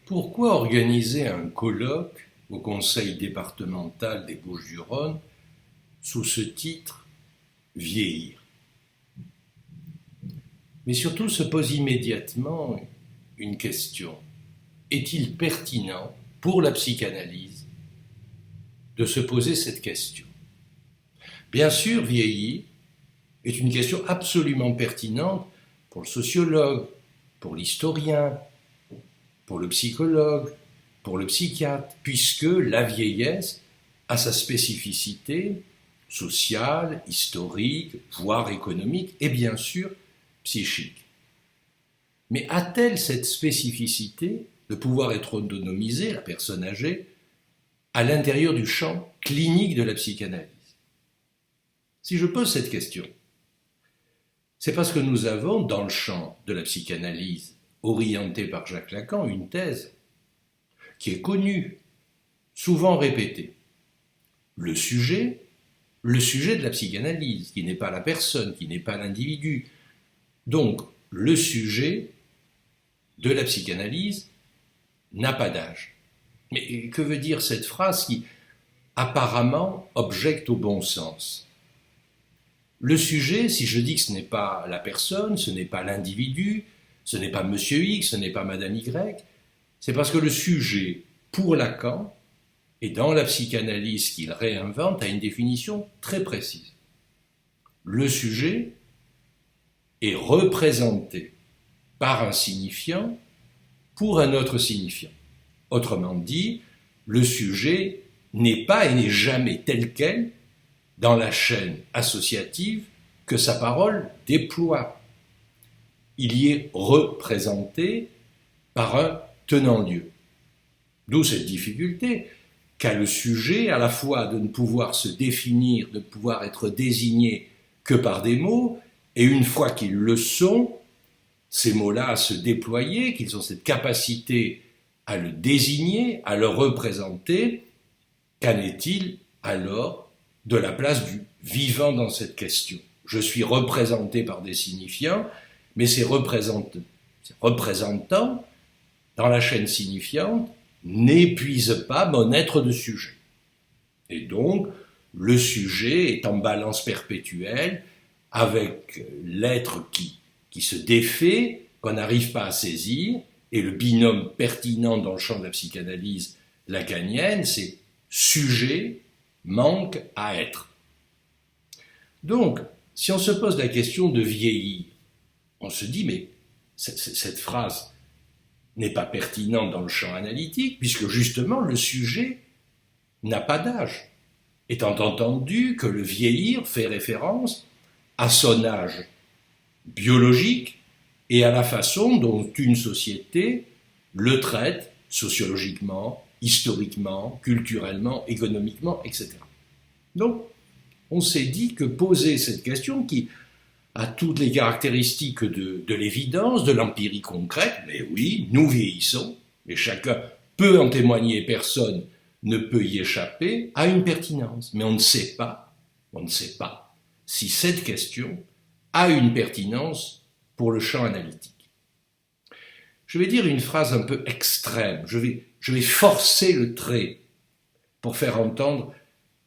Pourquoi organiser un colloque au conseil départemental des Bouches-du-Rhône sous ce titre « Vieillir ». Mais surtout se pose immédiatement une question. Est-il pertinent pour la psychanalyse de se poser cette question? Bien sûr, vieillir est une question absolument pertinente pour le sociologue, pour l'historien, pour le psychologue, pour le psychiatre, puisque la vieillesse a sa spécificité sociale, historique, voire économique, et bien sûr psychique. Mais a-t-elle cette spécificité de pouvoir être autonomisée, la personne âgée, à l'intérieur du champ clinique de la psychanalyse? Si je pose cette question, c'est parce que nous avons, dans le champ de la psychanalyse, orientée par Jacques Lacan, une thèse qui est connue, souvent répétée. Le sujet de la psychanalyse, qui n'est pas la personne, qui n'est pas l'individu. Donc, le sujet de la psychanalyse n'a pas d'âge. Mais que veut dire cette phrase qui, apparemment, objecte au bon sens? Le sujet, si je dis que ce n'est pas la personne, ce n'est pas l'individu, ce n'est pas Monsieur X, ce n'est pas Madame Y, c'est parce que le sujet, pour Lacan, et dans la psychanalyse qu'il réinvente, a une définition très précise. Le sujet est représenté par un signifiant pour un autre signifiant. Autrement dit, le sujet n'est pas et n'est jamais tel quel dans la chaîne associative que sa parole déploie. Il y est représenté par un tenant-lieu. D'où cette difficulté qu'a le sujet à la fois de ne pouvoir se définir, de pouvoir être désigné que par des mots, et une fois qu'ils le sont, ces mots-là à se déployer, qu'ils ont cette capacité à le désigner, à le représenter, qu'en est-il alors de la place du vivant dans cette question? Je suis représenté par des signifiants, mais ces représentants, dans la chaîne signifiante, n'épuisent pas mon être de sujet. Et donc, le sujet est en balance perpétuelle avec l'être qui se défait, qu'on n'arrive pas à saisir, et le binôme pertinent dans le champ de la psychanalyse lacanienne, c'est sujet manque à être. Donc, si on se pose la question de vieillir, on se dit, mais cette phrase n'est pas pertinente dans le champ analytique, puisque justement le sujet n'a pas d'âge, étant entendu que le vieillir fait référence à son âge biologique et à la façon dont une société le traite sociologiquement, historiquement, culturellement, économiquement, etc. Donc, on s'est dit que poser cette question qui a toutes les caractéristiques de l'évidence, de l'empirie concrète, mais oui, nous vieillissons, et chacun peut en témoigner, personne ne peut y échapper, a une pertinence. Mais on ne sait pas si cette question a une pertinence pour le champ analytique. Je vais dire une phrase un peu extrême, je vais forcer le trait pour faire entendre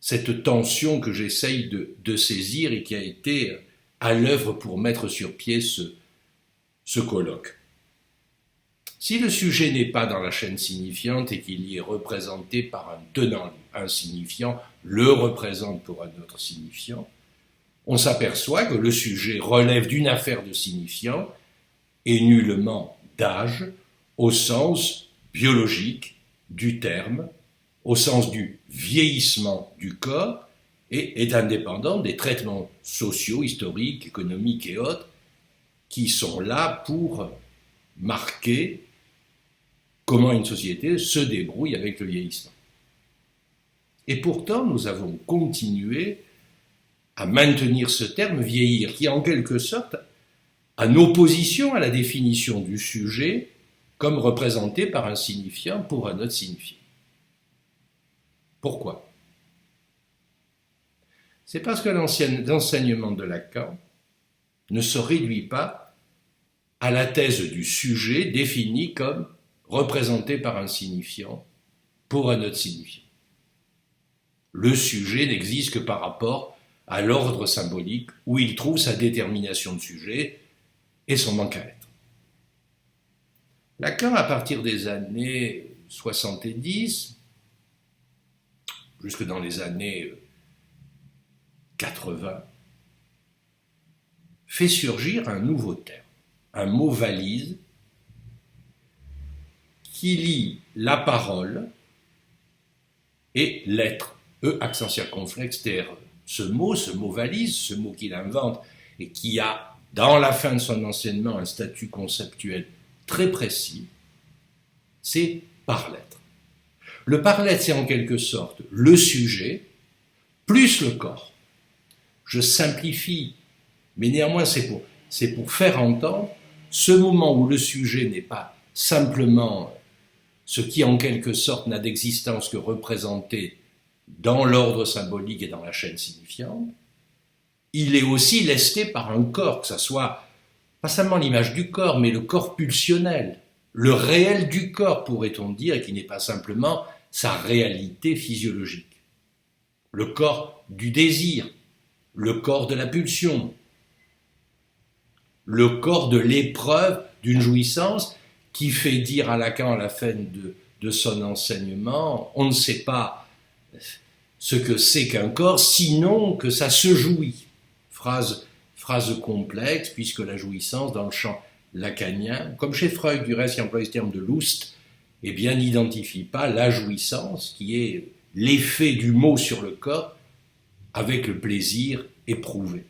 cette tension que j'essaye de saisir et qui a été à l'œuvre pour mettre sur pied ce colloque. Si le sujet n'est pas dans la chaîne signifiante et qu'il y est représenté par un tenant, un signifiant le représente pour un autre signifiant, on s'aperçoit que le sujet relève d'une affaire de signifiant et nullement d'âge au sens biologique du terme, au sens du vieillissement du corps, et est indépendant des traitements sociaux, historiques, économiques et autres qui sont là pour marquer comment une société se débrouille avec le vieillissement. Et pourtant, nous avons continué à maintenir ce terme vieillir, qui est en quelque sorte en opposition à la définition du sujet comme représenté par un signifiant pour un autre signifiant. Pourquoi ? C'est parce que l'enseignement de Lacan ne se réduit pas à la thèse du sujet défini comme représenté par un signifiant pour un autre signifiant. Le sujet n'existe que par rapport à l'ordre symbolique où il trouve sa détermination de sujet et son manque à être. Lacan, à partir des années 70, jusque dans les années 80, fait surgir un nouveau terme, un mot valise qui lie la parole et l'être, E accent circonflexe, TRE. Ce mot valise, ce mot qu'il invente et qui a, dans la fin de son enseignement, un statut conceptuel très précis, c'est par-l'être. Le par-l'être, c'est en quelque sorte le sujet plus le corps. Je simplifie, mais néanmoins c'est pour faire entendre ce moment où le sujet n'est pas simplement ce qui en quelque sorte n'a d'existence que représenté dans l'ordre symbolique et dans la chaîne signifiante, il est aussi lesté par un corps, que ce soit pas seulement l'image du corps, mais le corps pulsionnel, le réel du corps, pourrait-on dire, et qui n'est pas simplement sa réalité physiologique. Le corps du désir, le corps de la pulsion, le corps de l'épreuve d'une jouissance qui fait dire à Lacan à la fin de son enseignement, on ne sait pas ce que c'est qu'un corps, sinon que ça se jouit. Phrase complexe, puisque la jouissance, dans le champ lacanien, comme chez Freud du reste, qui emploie le terme de Lust, eh bien, n'identifie pas la jouissance, qui est l'effet du mot sur le corps, avec le plaisir éprouvé.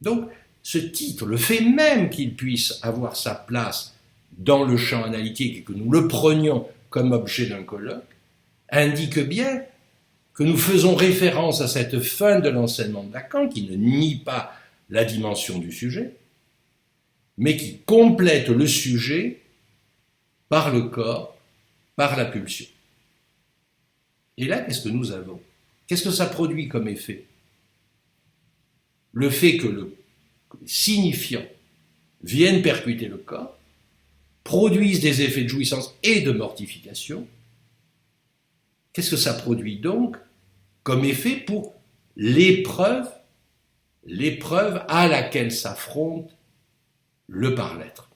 Donc, ce titre, le fait même qu'il puisse avoir sa place dans le champ analytique et que nous le prenions comme objet d'un colloque, indique bien que nous faisons référence à cette fin de l'enseignement de Lacan, qui ne nie pas la dimension du sujet, mais qui complète le sujet par le corps, par la pulsion. Et là, qu'est-ce que nous avons? Qu'est-ce que ça produit comme effet? Le fait que le signifiant vienne percuter le corps, produise des effets de jouissance et de mortification. Qu'est-ce que ça produit donc comme effet pour l'épreuve à laquelle s'affronte le par-l'être?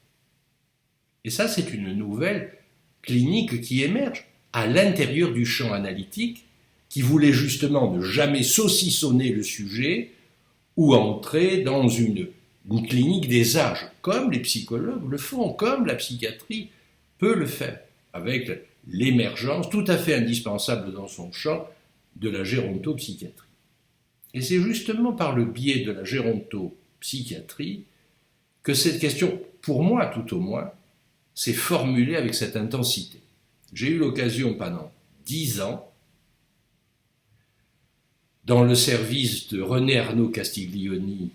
Et ça, c'est une nouvelle clinique qui émerge à l'intérieur du champ analytique, qui voulait justement ne jamais saucissonner le sujet ou entrer dans une clinique des âges, comme les psychologues le font, comme la psychiatrie peut le faire, avec l'émergence tout à fait indispensable dans son champ de la gérontopsychiatrie. Et c'est justement par le biais de la gérontopsychiatrie que cette question, pour moi tout au moins, s'est formulée avec cette intensité. J'ai eu l'occasion pendant 10 ans, dans le service de René Arnaud Castiglioni,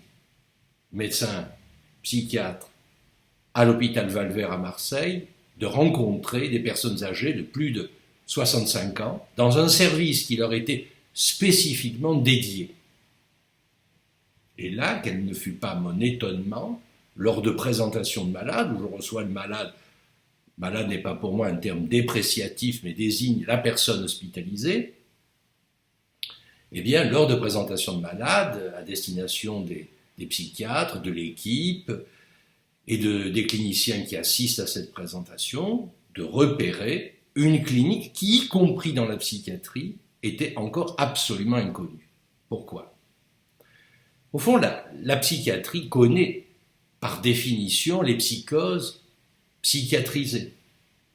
médecin psychiatre à l'hôpital Valvert à Marseille, de rencontrer des personnes âgées de plus de 65 ans dans un service qui leur était spécifiquement dédié. Et là, quel ne fut pas mon étonnement, lors de présentations de malades, où je reçois le malade n'est pas pour moi un terme dépréciatif, mais désigne la personne hospitalisée, eh bien, lors de présentations de malades, à destination des psychiatres, de l'équipe et des cliniciens qui assistent à cette présentation, de repérer une clinique qui, y compris dans la psychiatrie, était encore absolument inconnue. Pourquoi? Au fond, la psychiatrie connaît, par définition, les psychoses psychiatrisées,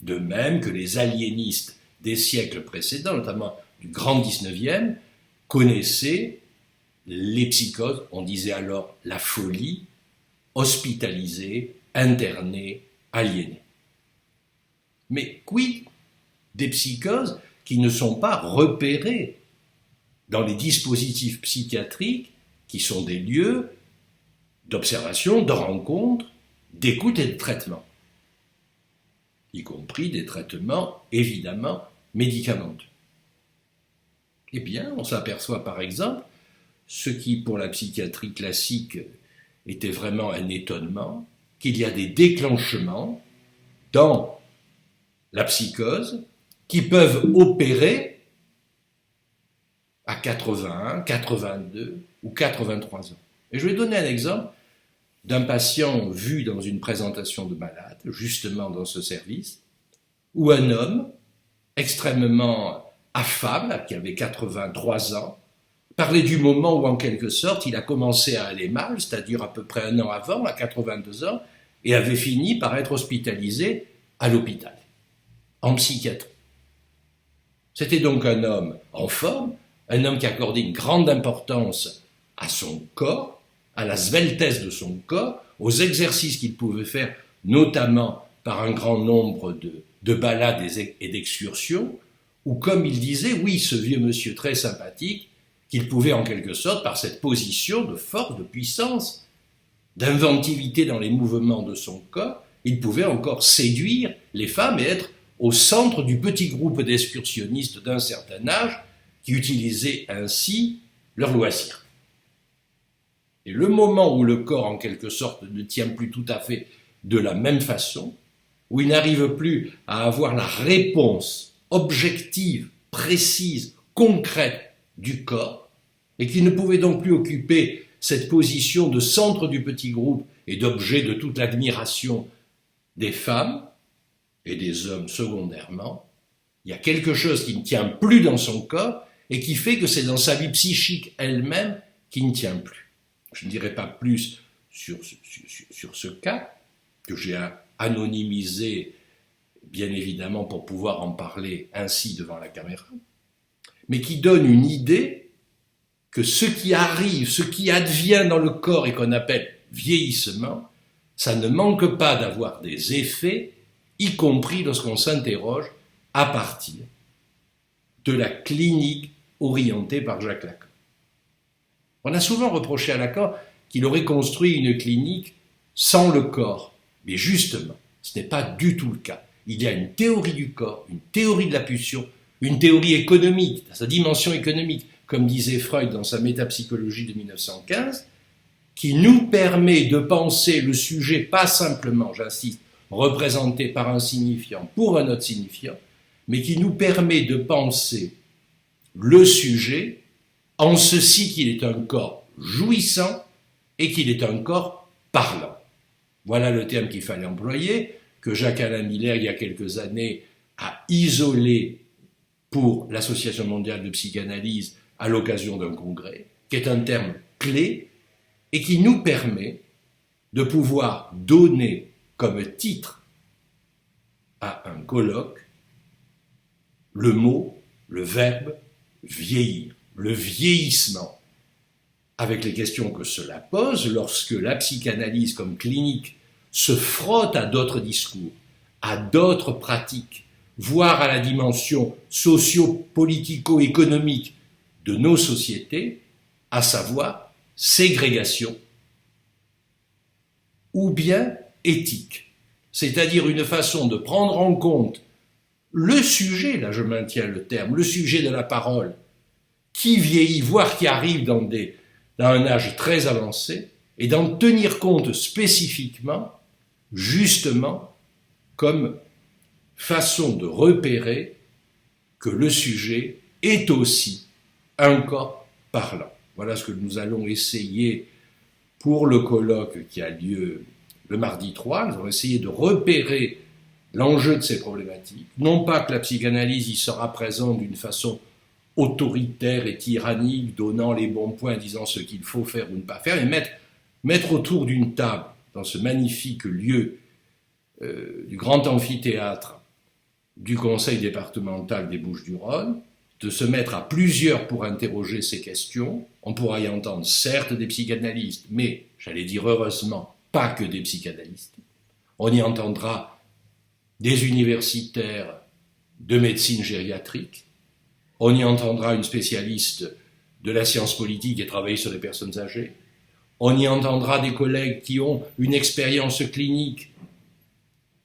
de même que les aliénistes des siècles précédents, notamment du grand 19e, connaissaient les psychoses, on disait alors la folie, hospitalisée, internée, aliénée. Mais quid des psychoses qui ne sont pas repérées dans les dispositifs psychiatriques qui sont des lieux d'observation, de rencontre, d'écoute et de traitement, y compris des traitements évidemment médicamenteux. Eh bien, on s'aperçoit par exemple, ce qui pour la psychiatrie classique était vraiment un étonnement, qu'il y a des déclenchements dans la psychose, qui peuvent opérer à 81, 82 ou 83 ans. Et je vais donner un exemple d'un patient vu dans une présentation de malade, justement dans ce service, où un homme extrêmement affable, qui avait 83 ans, parlait du moment où, en quelque sorte, il a commencé à aller mal, c'est-à-dire à peu près un an avant, à 82 ans, et avait fini par être hospitalisé à l'hôpital, en psychiatrie. C'était donc un homme en forme, un homme qui accordait une grande importance à son corps, à la sveltesse de son corps, aux exercices qu'il pouvait faire, notamment par un grand nombre de balades et d'excursions, où, comme il disait, oui, ce vieux monsieur très sympathique, qu'il pouvait en quelque sorte, par cette position de force, de puissance, d'inventivité dans les mouvements de son corps, il pouvait encore séduire les femmes et être au centre du petit groupe d'excursionnistes d'un certain âge qui utilisaient ainsi leur loisir. Et le moment où le corps, en quelque sorte, ne tient plus tout à fait de la même façon, où il n'arrive plus à avoir la réponse objective, précise, concrète du corps, et qui ne pouvait donc plus occuper cette position de centre du petit groupe et d'objet de toute l'admiration des femmes et des hommes secondairement, il y a quelque chose qui ne tient plus dans son corps et qui fait que c'est dans sa vie psychique elle-même qui ne tient plus. Je ne dirai pas plus sur ce cas, que j'ai anonymisé, bien évidemment, pour pouvoir en parler ainsi devant la caméra, mais qui donne une idée que ce qui arrive, ce qui advient dans le corps et qu'on appelle vieillissement, ça ne manque pas d'avoir des effets, y compris lorsqu'on s'interroge à partir de la clinique orientée par Jacques Lacan. On a souvent reproché à Lacan qu'il aurait construit une clinique sans le corps. Mais justement, ce n'est pas du tout le cas. Il y a une théorie du corps, une théorie de la pulsion, une théorie économique, sa dimension économique, comme disait Freud dans sa métapsychologie de 1915, qui nous permet de penser le sujet pas simplement, j'insiste, représenté par un signifiant pour un autre signifiant, mais qui nous permet de penser le sujet en ceci qu'il est un corps jouissant et qu'il est un corps parlant. Voilà le terme qu'il fallait employer, que Jacques-Alain Miller, il y a quelques années, a isolé pour l'Association mondiale de psychanalyse à l'occasion d'un congrès, qui est un terme clé et qui nous permet de pouvoir donner comme titre à un colloque le mot, le verbe vieillir, le vieillissement, avec les questions que cela pose lorsque la psychanalyse comme clinique se frotte à d'autres discours, à d'autres pratiques, voire à la dimension socio-politico-économique de nos sociétés, à savoir ségrégation ou bien éthique, c'est-à-dire une façon de prendre en compte le sujet, là je maintiens le terme, le sujet de la parole, qui vieillit, voire qui arrive dans un âge très avancé, et d'en tenir compte spécifiquement, justement, comme façon de repérer que le sujet est aussi un corps parlant. Voilà ce que nous allons essayer pour le colloque qui a lieu le mardi 3. Nous allons essayer de repérer l'enjeu de ces problématiques. Non pas que la psychanalyse y sera présente d'une façon autoritaire et tyrannique, donnant les bons points, disant ce qu'il faut faire ou ne pas faire, mais mettre autour d'une table, dans ce magnifique lieu du grand amphithéâtre du conseil départemental des Bouches-du-Rhône, de se mettre à plusieurs pour interroger ces questions. On pourra y entendre certes des psychanalystes, mais, j'allais dire heureusement, pas que des psychanalystes. On y entendra des universitaires de médecine gériatrique, on y entendra une spécialiste de la science politique et travaille sur les personnes âgées, on y entendra des collègues qui ont une expérience clinique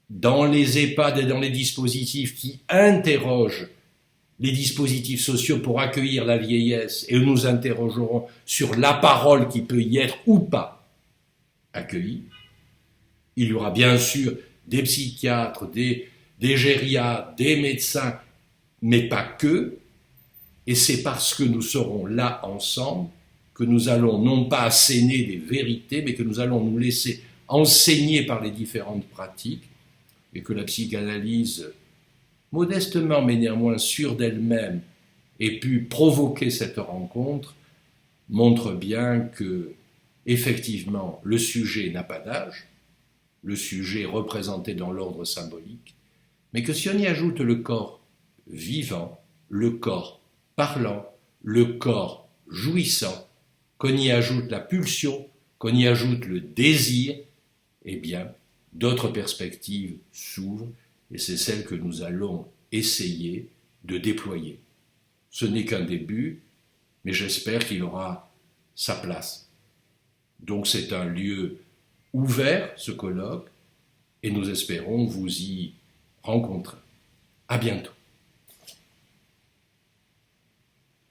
dans les EHPAD et dans les dispositifs qui interrogent les dispositifs sociaux pour accueillir la vieillesse, et nous interrogerons sur la parole qui peut y être ou pas accueillie. Il y aura bien sûr des psychiatres, des des gériatres, des médecins, mais pas que. Et c'est parce que nous serons là ensemble que nous allons non pas asséner des vérités, mais que nous allons nous laisser enseigner par les différentes pratiques, et que la psychanalyse, modestement mais néanmoins sûre d'elle-même, ait pu provoquer cette rencontre, montre bien que, effectivement, le sujet n'a pas d'âge, le sujet est représenté dans l'ordre symbolique, mais que si on y ajoute le corps vivant, le corps parlant, le corps jouissant, qu'on y ajoute la pulsion, qu'on y ajoute le désir, eh bien, d'autres perspectives s'ouvrent, et c'est celle que nous allons essayer de déployer. Ce n'est qu'un début, mais j'espère qu'il aura sa place. Donc c'est un lieu ouvert, ce colloque, et nous espérons vous y rencontrer. À bientôt.